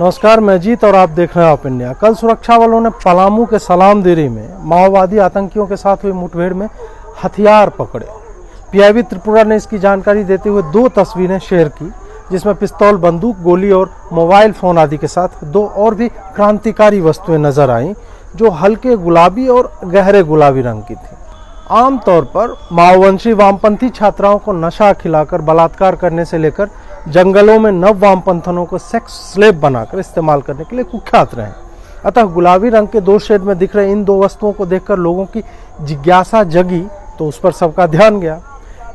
नमस्कार, मैं जीत और आप देख रहे हैं आप इंडिया। कल सुरक्षा बलों ने पलामू के सलाम देरी में माओवादी आतंकियों के साथ हुई मुठभेड़ में हथियार पकड़े। पीआईबी त्रिपुरा ने इसकी जानकारी देते हुए 2 तस्वीरें शेयर की, जिसमें पिस्तौल, बंदूक, गोली और मोबाइल फोन आदि के साथ 2 और भी क्रांतिकारी वस्तुएं नजर आईं, जो हल्के गुलाबी और गहरे गुलाबी रंग की थी। आमतौर पर माओवंशी वामपंथी छात्राओं को नशा खिलाकर बलात्कार करने से लेकर जंगलों में नव वामपंथनों को सेक्स स्लेव बनाकर इस्तेमाल करने के लिए कुख्यात रहे। अतः गुलाबी रंग के 2 शेड में दिख रहे इन 2 वस्तुओं को देखकर लोगों की जिज्ञासा जगी, तो उस पर सबका ध्यान गया।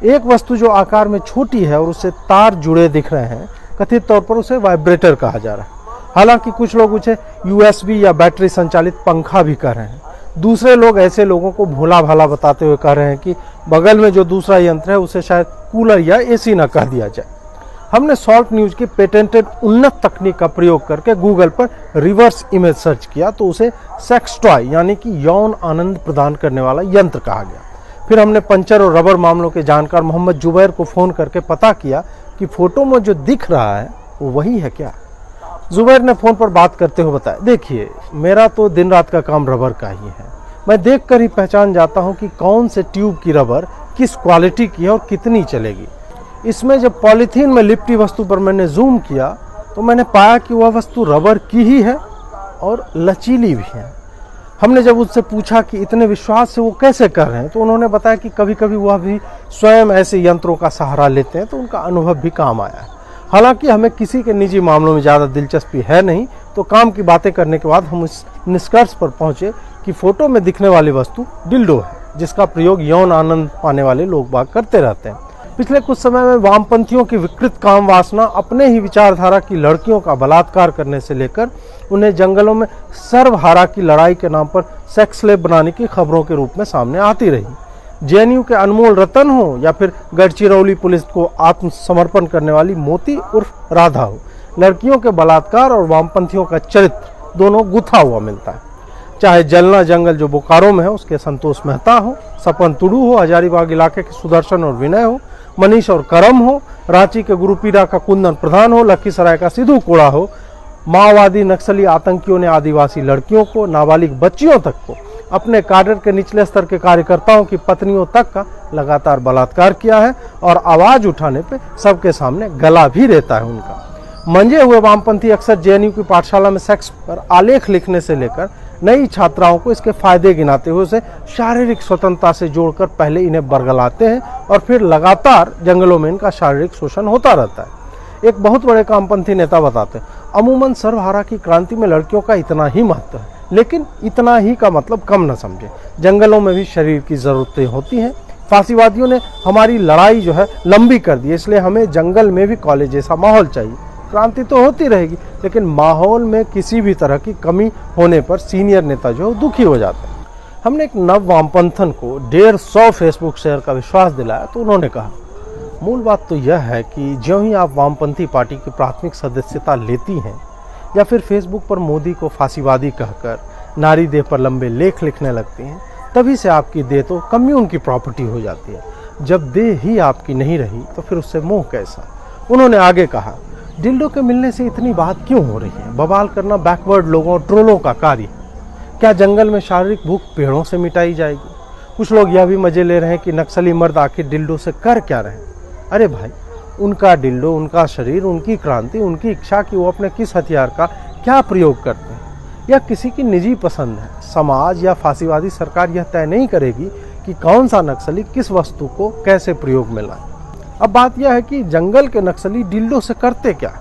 एक वस्तु जो आकार में छोटी है और उससे तार जुड़े दिख रहे हैं, कथित तौर पर उसे वाइब्रेटर कहा जा रहा है। हालांकि कुछ लोग उसे यूएसबी या बैटरी संचालित पंखा भी कह रहे हैं। दूसरे लोग ऐसे लोगों को भोला भाला बताते हुए कह रहे हैं कि बगल में जो दूसरा यंत्र है उसे शायद कूलर या एसी न कह दिया जाए। हमने सॉल्ट न्यूज की पेटेंटेड उन्नत तकनीक का प्रयोग करके गूगल पर रिवर्स इमेज सर्च किया, तो उसे सेक्स टॉय यानी कि यौन आनंद प्रदान करने वाला यंत्र कहा गया। फिर हमने पंचर और रबर मामलों के जानकार मोहम्मद जुबैर को फोन करके पता किया कि फोटो में जो दिख रहा है वो वही है क्या। जुबैर ने फोन पर बात करते हुए बताया, देखिए, मेरा तो दिन रात का काम रबर का ही है। मैं देखकर ही पहचान जाता हूँ कि कौन से ट्यूब की रबर किस क्वालिटी की है और कितनी चलेगी। इसमें जब पॉलीथीन में लिपटी वस्तु पर मैंने जूम किया तो मैंने पाया कि वह वस्तु रबर की ही है और लचीली भी है। हमने जब उससे पूछा कि इतने विश्वास से वो कैसे कर रहे हैं, तो उन्होंने बताया कि कभी कभी वह भी स्वयं ऐसे यंत्रों का सहारा लेते हैं, तो उनका अनुभव भी काम आया है। हालांकि हमें किसी के निजी मामलों में ज़्यादा दिलचस्पी है नहीं, तो काम की बातें करने के बाद हम इस निष्कर्ष पर पहुंचे कि फोटो में दिखने वाली वस्तु डिल्डो है, जिसका प्रयोग यौन आनंद पाने वाले लोग बाग करते रहते हैं। पिछले कुछ समय में वामपंथियों की विकृत काम वासना अपने ही विचारधारा की लड़कियों का बलात्कार करने से लेकर उन्हें जंगलों में सर्वहारा की लड़ाई के नाम पर सेक्स स्लेव बनाने की खबरों के रूप में सामने आती रही। जेएनयू के अनमोल रतन हो या फिर गढ़चिरौली पुलिस को आत्मसमर्पण करने वाली मोती उर्फ राधा हो, लड़कियों के बलात्कार और वामपंथियों का चरित्र दोनों गुथा हुआ मिलता है। चाहे जलना जंगल जो बोकारो में है उसके संतोष मेहता हो, सपन तुडू हो, हजारीबाग इलाके के सुदर्शन और विनय हो, मनीष और करम हो, रांची के गुरुपीरा का कुंदन प्रधान हो, लखीसराय का सिद्धू कोड़ा हो, माओवादी नक्सली आतंकियों ने आदिवासी लड़कियों को, नाबालिग बच्चियों तक को, अपने काडर के निचले स्तर के कार्यकर्ताओं की पत्नियों तक का लगातार बलात्कार किया है और आवाज उठाने पे सबके सामने गला भी रहता है उनका। मंजे हुए वामपंथी अक्सर जेएनयू की पाठशाला में सेक्स पर आलेख लिखने से लेकर नई छात्राओं को इसके फायदे गिनाते हुए उसे शारीरिक स्वतंत्रता से जोड़कर पहले इन्हें बरगलाते हैं और फिर लगातार जंगलों में इनका शारीरिक शोषण होता रहता है। एक बहुत बड़े वामपंथी नेता बताते हैं, अमूमन सर्वहारा की क्रांति में लड़कियों का इतना ही महत्व है, लेकिन इतना ही का मतलब कम न समझे। जंगलों में भी शरीर की जरूरतें होती हैं। फांसीवादियों ने हमारी लड़ाई जो है लंबी कर दी, इसलिए हमें जंगल में भी कॉलेज जैसा माहौल चाहिए। क्रांति तो होती रहेगी, लेकिन माहौल में किसी भी तरह की कमी होने पर सीनियर नेता जो है दुखी हो जाते हैं। हमने एक नव वामपंथन को 150 फेसबुक शेयर का विश्वास दिलाया, तो उन्होंने कहा, मूल बात तो यह है कि ज्यों ही आप वामपंथी पार्टी की प्राथमिक सदस्यता लेती हैं या फिर फेसबुक पर मोदी को फांसीवादी कहकर नारी देह पर लंबे लेख लिखने लगती हैं, तभी से आपकी देह तो कम्यून की प्रॉपर्टी हो जाती है। जब देह ही आपकी नहीं रही तो फिर उससे मोह कैसा। उन्होंने आगे कहा, डिल्डो के मिलने से इतनी बात क्यों हो रही है? बवाल करना बैकवर्ड लोगों और ट्रोलों का कार्य है। क्या जंगल में शारीरिक भूख पेड़ों से मिटाई जाएगी? कुछ लोग यह भी मजे ले रहे हैं कि नक्सली मर्द आखिर डिल्डो से कर क्या रहे हैं। अरे भाई, उनका डिल्डो, उनका शरीर, उनकी क्रांति, उनकी इच्छा कि वो अपने किस हथियार का क्या प्रयोग करते हैं, यह किसी की निजी पसंद है। समाज या फांसीवादी सरकार यह तय नहीं करेगी कि कौन सा नक्सली किस वस्तु को कैसे प्रयोग में लाए। अब बात यह है कि जंगल के नक्सली डिल्डो से करते क्या।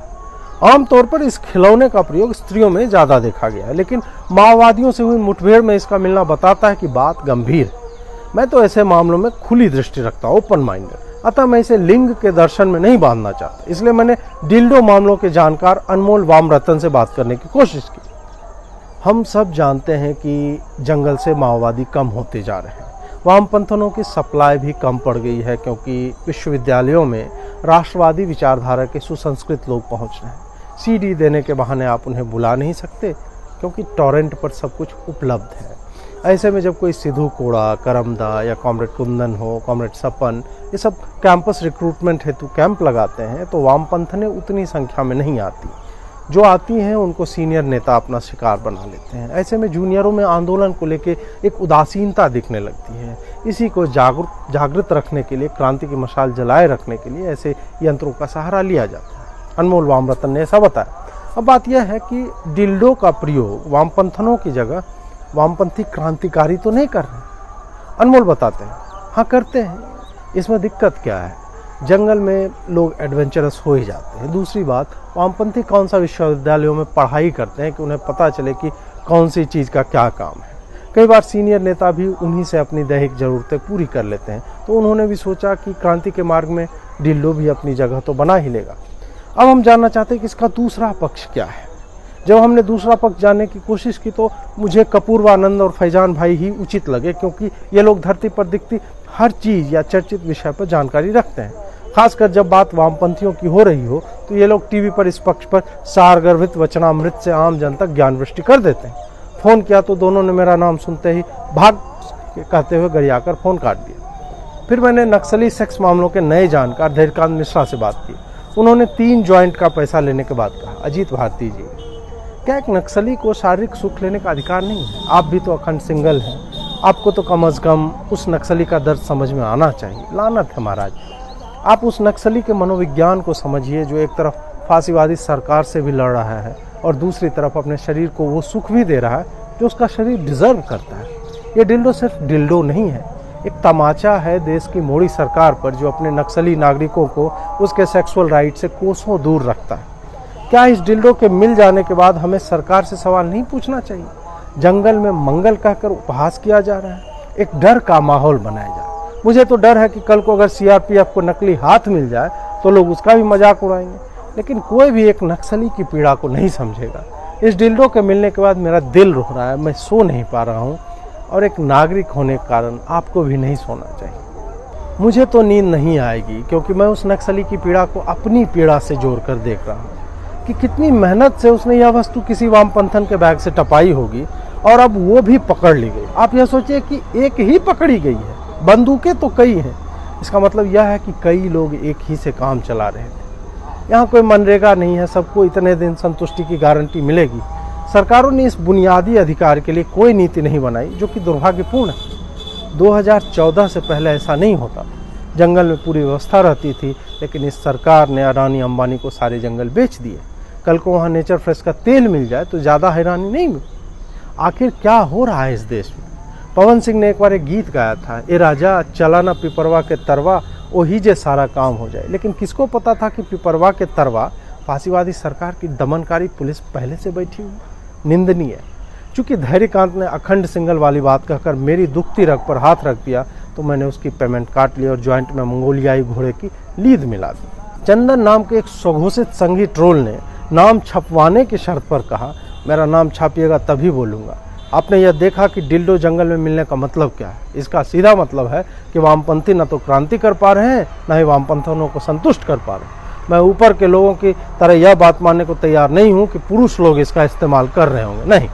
आमतौर पर इस खिलौने का प्रयोग स्त्रियों में ज्यादा देखा गया है, लेकिन माओवादियों से हुई मुठभेड़ में इसका मिलना बताता है कि बात गंभीर है। मैं तो ऐसे मामलों में खुली दृष्टि रखता हूँ, ओपन माइंडेड। अतः मैं इसे लिंग के दर्शन में नहीं बांधना चाहता, इसलिए मैंने डिल्डो मामलों के जानकार अनमोल वामरतन से बात करने की कोशिश की। हम सब जानते हैं कि जंगल से माओवादी कम होते जा रहे हैं। वामपंथनों की सप्लाई भी कम पड़ गई है, क्योंकि विश्वविद्यालयों में राष्ट्रवादी विचारधारा के सुसंस्कृत लोग पहुंच रहे हैं। सीडी देने के बहाने आप उन्हें बुला नहीं सकते, क्योंकि टॉरेंट पर सब कुछ उपलब्ध है। ऐसे में जब कोई सिद्धू कोड़ा, करमदा या कॉमरेड कुंदन हो, कॉमरेड सपन, ये सब कैंपस रिक्रूटमेंट हेतु कैंप लगाते हैं, तो वामपंथने उतनी संख्या में नहीं आती। जो आती हैं उनको सीनियर नेता अपना शिकार बना लेते हैं। ऐसे में जूनियरों में आंदोलन को लेकर एक उदासीनता दिखने लगती है। इसी को जागृत रखने के लिए, क्रांति की मशाल जलाए रखने के लिए ऐसे यंत्रों का सहारा लिया जाता है। अनमोल वामरतन ने ऐसा बताया। अब बात यह है कि डिल्डो का प्रयोग वामपंथनों की जगह वामपंथी क्रांतिकारी तो नहीं कर रहे। अनमोल बताते हैं, हाँ करते हैं। इसमें दिक्कत क्या है? जंगल में लोग एडवेंचरस हो ही जाते हैं। दूसरी बात, वामपंथी कौन सा विश्वविद्यालयों में पढ़ाई करते हैं कि उन्हें पता चले कि कौन सी चीज़ का क्या काम है। कई बार सीनियर नेता भी उन्हीं से अपनी दैहिक ज़रूरतें पूरी कर लेते हैं। तो उन्होंने भी सोचा कि क्रांति के मार्ग में डिल्डो भी अपनी जगह तो बना ही लेगा। अब हम जानना चाहते हैं कि इसका दूसरा पक्ष क्या है। जब हमने दूसरा पक्ष जानने की कोशिश की तो मुझे कपूरवानंद और फैजान भाई ही उचित लगे, क्योंकि ये लोग धरती पर दिखती हर चीज़ या चर्चित विषय पर जानकारी रखते हैं। खासकर जब बात वामपंथियों की हो रही हो तो ये लोग टीवी पर इस पक्ष पर सारगर्भित वचनामृत से आम जन तक ज्ञान वृष्टि कर देते हैं। फ़ोन किया तो दोनों ने मेरा नाम सुनते ही भाग कहते हुए गरियाकर फ़ोन काट दिया। फिर मैंने नक्सली सेक्स मामलों के नए जानकार धैर्यकांत मिश्रा से बात की। उन्होंने 3 जॉइंट का पैसा लेने के बाद कहा, अजीत भारती जी, क्या एक नक्सली को शारीरिक सुख लेने का अधिकार नहीं है? आप भी तो अखंड सिंगल हैं, आपको तो कम अज़ कम उस नक्सली का दर्द समझ में आना चाहिए। लानत है महाराज, आप उस नक्सली के मनोविज्ञान को समझिए जो एक तरफ फांसीवादी सरकार से भी लड़ रहा है और दूसरी तरफ अपने शरीर को वो सुख भी दे रहा है जो उसका शरीर डिजर्व करता है। ये डिल्डो सिर्फ डिल्डो नहीं है, एक तमाचा है देश की मोदी सरकार पर जो अपने नक्सली नागरिकों को उसके सेक्सुअल राइट से कोसों दूर रखता है। क्या इस डिल्डो के मिल जाने के बाद हमें सरकार से सवाल नहीं पूछना चाहिए? जंगल में मंगल कहकर उपहास किया जा रहा है, एक डर का माहौल बनाया जा रहा है। मुझे तो डर है कि कल को अगर सीआरपीएफ को नकली हाथ मिल जाए तो लोग उसका भी मजाक उड़ाएंगे, लेकिन कोई भी एक नक्सली की पीड़ा को नहीं समझेगा। इस डिल्डो के मिलने के बाद मेरा दिल रुक रहा है, मैं सो नहीं पा रहा हूँ और एक नागरिक होने के कारण आपको भी नहीं सोना चाहिए। मुझे तो नींद नहीं आएगी क्योंकि मैं उस नक्सली की पीड़ा को अपनी पीड़ा से जोड़कर देख रहा हूँ कि कितनी मेहनत से उसने यह वस्तु किसी वामपंथन के बैग से टपाई होगी और अब वो भी पकड़ ली गई। आप यह सोचिए कि एक ही पकड़ी गई है, बंदूकें तो कई हैं। इसका मतलब यह है कि कई लोग एक ही से काम चला रहे थे। यहाँ कोई मनरेगा नहीं है, सबको इतने दिन संतुष्टि की गारंटी मिलेगी। सरकारों ने इस बुनियादी अधिकार के लिए कोई नीति नहीं बनाई, जो कि दुर्भाग्यपूर्ण है। 2014 से पहले ऐसा नहीं होता था। जंगल में पूरी व्यवस्था रहती थी, लेकिन इस सरकार ने अडानी अंबानी को सारे जंगल बेच दिए। कल को वहाँ नेचर फ्रेश का तेल मिल जाए तो ज़्यादा हैरानी नहीं मिली। आखिर क्या हो रहा है इस देश में? पवन सिंह ने एक बार एक गीत गाया था, ए राजा चला ना पिपरवा के तरवा, वही जे सारा काम हो जाए। लेकिन किसको पता था कि पिपरवा के तरवा फांसीवादी सरकार की दमनकारी पुलिस पहले से बैठी हुई। निंदनीय। चूंकि धैर्यकांत ने अखंड सिंगल वाली बात कहकर मेरी दुखती रग पर हाथ रख दिया तो मैंने उसकी पेमेंट काट ली और ज्वाइंट में मंगोलियाई घोड़े की लीद मिला दी। चंदन नाम के एक स्वघोषित संघी ट्रोल ने नाम छपवाने की शर्त पर कहा, मेरा नाम छापिएगा तभी बोलूँगा। आपने यह देखा कि डिल्डो जंगल में मिलने का मतलब क्या है? इसका सीधा मतलब है कि वामपंथी न तो क्रांति कर पा रहे हैं, न ही वामपंथनों को संतुष्ट कर पा रहे हैं। मैं ऊपर के लोगों की तरह यह बात मानने को तैयार नहीं हूँ कि पुरुष लोग इसका इस्तेमाल कर रहे होंगे। नहीं,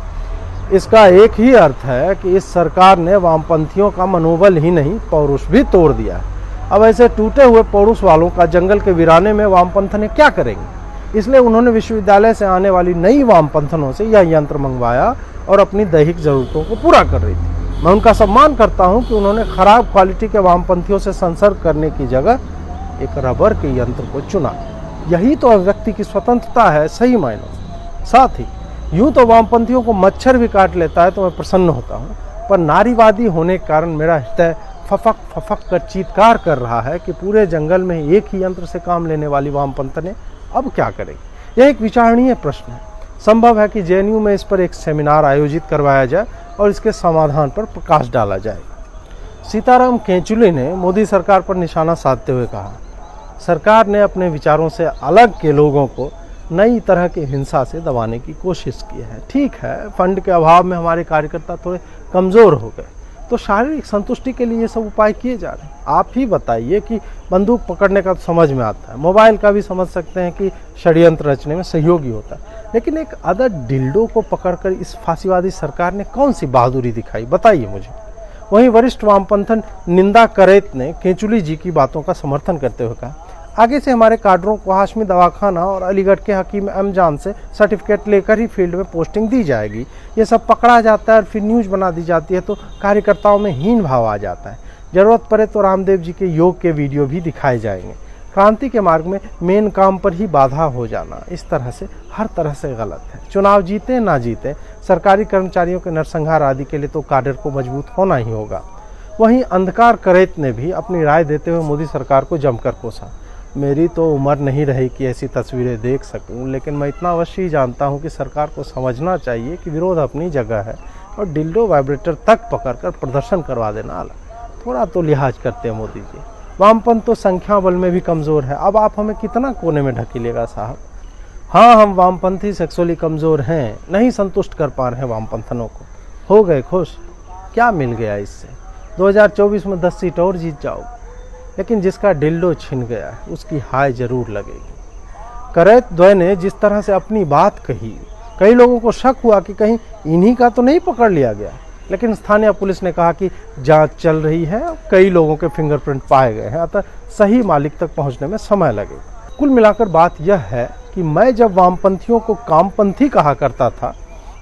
इसका एक ही अर्थ है कि इस सरकार ने वामपंथियों का मनोबल ही नहीं पौरुष भी तोड़ दिया है। अब ऐसे टूटे हुए पौरुष वालों का जंगल के वीराने में वामपंथन क्या करेंगे? इसलिए उन्होंने विश्वविद्यालय से आने वाली नई वामपंथनों से यह यंत्र मंगवाया और अपनी दैहिक जरूरतों को पूरा कर रही थी। मैं उनका सम्मान करता हूं कि उन्होंने खराब क्वालिटी के वामपंथियों से संसर्ग करने की जगह एक रबर के यंत्र को चुना। यही तो अभिव्यक्ति की स्वतंत्रता है सही मायनों। साथ ही यूं तो वामपंथियों को मच्छर भी काट लेता है तो मैं प्रसन्न होता हूँ, पर नारीवादी होने के कारण मेरा हृदय फफक फफक कर चीत्कार कर रहा है कि पूरे जंगल में एक ही यंत्र से काम लेने वाली वामपंथनें अब क्या करेगी। यह एक विचारणीय प्रश्न है। संभव है कि जेएनयू में इस पर एक सेमिनार आयोजित करवाया जाए और इसके समाधान पर प्रकाश डाला जाएगा। सीताराम केंचुली ने मोदी सरकार पर निशाना साधते हुए कहा, सरकार ने अपने विचारों से अलग के लोगों को नई तरह की हिंसा से दबाने की कोशिश की है। ठीक है, फंड के अभाव में हमारे कार्यकर्ता थोड़े कमज़ोर हो गए तो शारीरिक संतुष्टि के लिए ये सब उपाय किए जा रहे हैं। आप ही बताइए कि बंदूक पकड़ने का तो समझ में आता है, मोबाइल का भी समझ सकते हैं कि षड्यंत्र रचने में सहयोगी होता है, लेकिन एक अदर डिल्डो को पकड़कर इस फांसीवादी सरकार ने कौन सी बहादुरी दिखाई, बताइए मुझे। वहीं वरिष्ठ वामपंथन निंदा करेत ने केंचुली जी की बातों का समर्थन करते हुए कहा, आगे से हमारे काडरों को हाशमी दवाखाना और अलीगढ़ के हकीम अमजान से सर्टिफिकेट लेकर ही फील्ड में पोस्टिंग दी जाएगी। ये सब पकड़ा जाता है और फिर न्यूज़ बना दी जाती है तो कार्यकर्ताओं में हीन भाव आ जाता है। ज़रूरत पड़े तो रामदेव जी के योग के वीडियो भी दिखाए जाएंगे। क्रांति के मार्ग में मेन काम पर ही बाधा हो जाना इस तरह से हर तरह से गलत है। चुनाव जीते ना जीते, सरकारी कर्मचारियों के नरसंहार आदि के लिए तो काडर को मजबूत होना ही होगा। वहीं अंधकार करेत ने भी अपनी राय देते हुए मोदी सरकार को जमकर कोसा। मेरी तो उम्र नहीं रही कि ऐसी तस्वीरें देख सकूं, लेकिन मैं इतना अवश्य ही जानता हूं कि सरकार को समझना चाहिए कि विरोध अपनी जगह है और डिल्डो वाइब्रेटर तक पकड़कर प्रदर्शन करवा देना अलग। थोड़ा तो लिहाज करते हैं मोदी जी। वामपंथ तो संख्या बल में भी कमज़ोर है, अब आप हमें कितना कोने में ढकेलिएगा साहब। हाँ, हम वामपंथी सेक्सुअली कमज़ोर हैं, नहीं संतुष्ट कर पा रहे हैं वामपंथनों को। हो गए खुश, क्या मिल गया इससे? 2024 में 10 सीट और जीत जाओगे, लेकिन जिसका डिल्डो छिन गया है उसकी हाय जरूर लगेगी। करैत द्वय ने जिस तरह से अपनी बात कही, कई लोगों को शक हुआ कि कहीं इन्हीं का तो नहीं पकड़ लिया गया, लेकिन स्थानीय पुलिस ने कहा कि जांच चल रही है, कई लोगों के फिंगरप्रिंट पाए गए हैं, अतः सही मालिक तक पहुंचने में समय लगेगा। कुल मिलाकर बात यह है कि मैं जब वामपंथियों को कामपंथी कहा करता था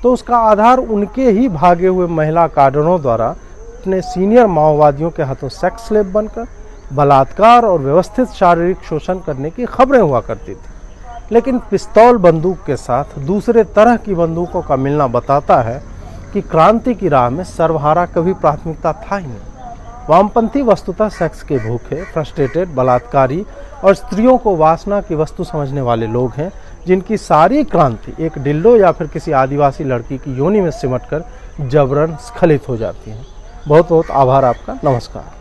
तो उसका आधार उनके ही भागे हुए महिला काडरों द्वारा अपने सीनियर माओवादियों के हाथों सेक्स स्लेव बनकर बलात्कार और व्यवस्थित शारीरिक शोषण करने की खबरें हुआ करती थी। लेकिन पिस्तौल बंदूक के साथ दूसरे तरह की बंदूकों का मिलना बताता है कि क्रांति की राह में सर्वहारा कभी प्राथमिकता था ही नहीं। वामपंथी वस्तुतः सेक्स के भूखे, फ्रस्ट्रेटेड, बलात्कारी और स्त्रियों को वासना की वस्तु समझने वाले लोग हैं, जिनकी सारी क्रांति एक डिल्डो या फिर किसी आदिवासी लड़की की योनि में सिमटकर जबरन स्खलित हो जाती है। बहुत बहुत आभार आपका। नमस्कार।